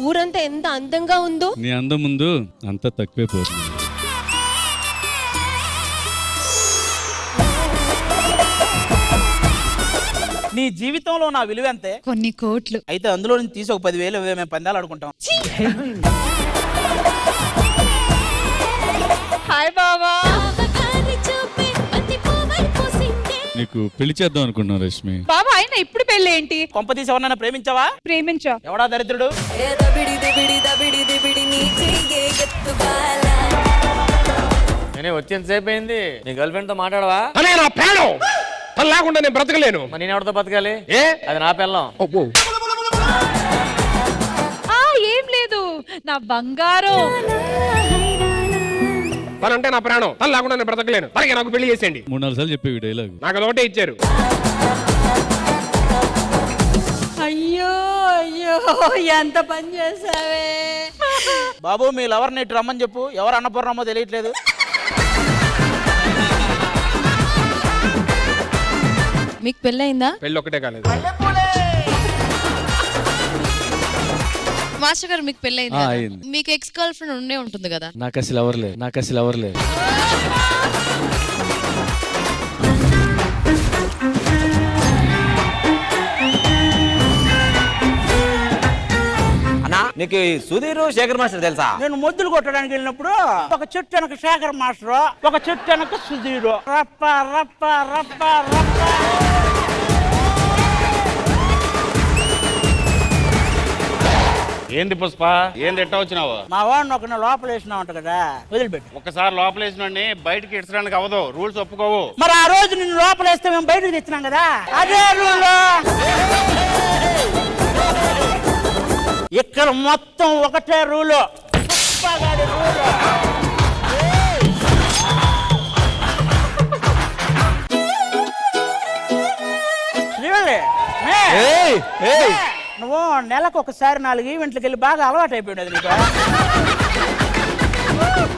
ఊరంతా ఎంత అందంగా ఉందో. నీ అందం ముందు అంత తక్కువే పోతుంది. నీ జీవితంలో నా విలువ అంతే, కొన్ని కోట్లు. అయితే అందులో నుంచి తీసి ఒక 10,000 మేము పందాలు ఆడుకుంటాం. హాయ్ బాబా. నీకు పెళ్లి చేద్దాం అనుకున్నాను రష్మి. బాబా అయినా ఇప్పుడు పెళ్ళి ఏంటి? కొంపతీసి ఎవరన్నా ప్రేమించావా? ప్రేమించా. ఎవడా దరిద్రుడు? నేనే వచ్చేంతసేపు అయింది. నీ గర్ల్ ఫ్రెండ్ తో మాట్లాడవా? అనే నా ప్రాణం తను లేకుండా నేను బ్రతకలేను. మరి నేను ఎవరితో బతకాలి? ఏ అది నా పిల్లం. ఏం లేదు, నా బంగారం. తనంటే నా ప్రాణం, తను లేకుండా నేను బ్రతకలేను. అలాగే నాకు పెళ్లి చేసేయండి. 3-4 సార్లు చెప్పేవి డైలాగ్. నాకు అదొకటే ఇచ్చారు. అయ్యో అయ్యో ఎంత పని చేసావే బాబు మీ లవర్ నెట్ రమ్మని చెప్పు. ఎవరు అన్నపూర్ణమ్మో తెలియట్లేదు. మీకు పెళ్ళయిందా? పెళ్లి ఒకటే కాలేదు. మాస్టర్ గారు మీకు పెళ్ళయిందా? అయింది. మీకు ఎక్స్ గర్ల్ ఫ్రెండ్ ఉండే ఉంటుంది కదా. నాకు అసలు ఎవరు లేదు. అన్నా నీకు సుధీర్ శేఖర్ మాస్టర్ తెలుసా? నేను మొద్దులు కొట్టడానికి వెళ్ళినప్పుడు ఒక చెట్టు వెనక శేఖర్ మాస్టర్, ఒక చెట్టు వెనక సుధీరు. రప్ప రప్ప రప్ప రప్ప. ఏంది పుష్ప, ఏంది ఎట్టా వచ్చినావు? మా వాడిని ఒక లోపల వేసినావంట కదా, వదిలిపెట్టు. ఒకసారి లోపల వేసినండి బయటకి ఇచ్చడానికి అవ్వదు, రూల్స్ ఒప్పుకోవు. మరి ఆ రోజు నిన్ను లోపల వేస్తే మేము బయటకు తెచ్చినాం కదా, అదే రూల్. ఇక్కడ మొత్తం ఒకటే రూలు, పుష్పగాడి రూలు. నువ్వు నెలకు ఒకసారి 4 ఈవెంట్లకు వెళ్ళి బాగా అలవాటు అయిపోయినది నీకు.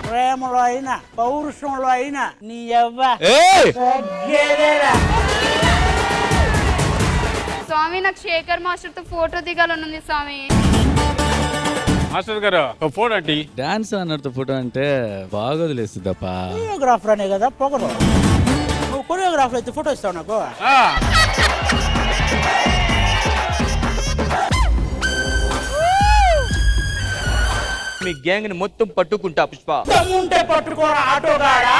ప్రేమలో అయినా పౌరుషంలో అయినా నీ స్వామి నాకు శేఖర్ మాస్టర్ తో ఫోటో దిగాలనుంది స్వామి. మాస్టర్ గారు ఒక ఫోటో అండి. డాన్స్ అన్నట్టు ఫోటో అంటే బాగా వదిలేస్తుందప్ప. కొరియోగ్రాఫర్ అనే కదా పొగరు. నువ్వు కొరియోగ్రాఫర్ అయితే ఫోటో ఇస్తావు నాకు. మీ గ్యాంగ్ ని మొత్తం పట్టుకుంటా పుష్ప. ఉంటే పట్టుకోరా ఆటోగాడా,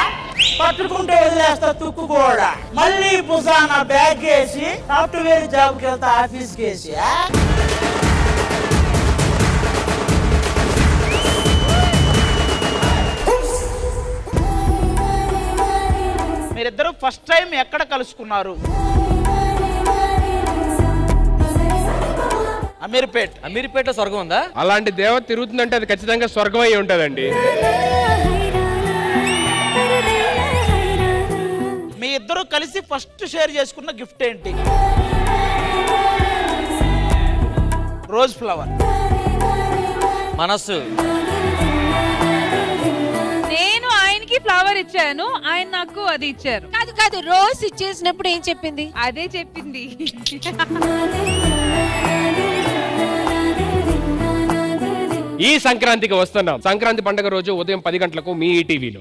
పట్టుకుంటే వదిలేస్తా తుక్కు కూడా. మళ్ళీ పుసాన బ్యాగ్ వేసి సాఫ్ట్వేర్ జాబ్ కి వెళ్తా, ఆఫీస్ కేసి. మీరిద్దరు ఫస్ట్ టైం ఎక్కడ కలుసుకున్నారు? అమీర్పేటలో స్వర్గం ఉందా? అలాంటి దేవత తిరుగుతుందంటే అది ఖచ్చితంగా స్వర్గం అయి ఉంటదండి. మీ ఇద్దరు కలిసి ఫస్ట్ షేర్ చేసుకున్న గిఫ్ట్ ఏంటి? Rose flower. మనస్సు. నేను ఆయనకి ఫ్లవర్ ఇచ్చాను, ఆయన నాకు అది ఇచ్చారు. కాదు రోజ్ ఇచ్చేసినప్పుడు ఏం చెప్పింది? అదే చెప్పింది. ఈ సంక్రాంతికి వస్తున్నాం. సంక్రాంతి పండుగ రోజు ఉదయం 10 గంటలకు మీ ఈటీవీలో.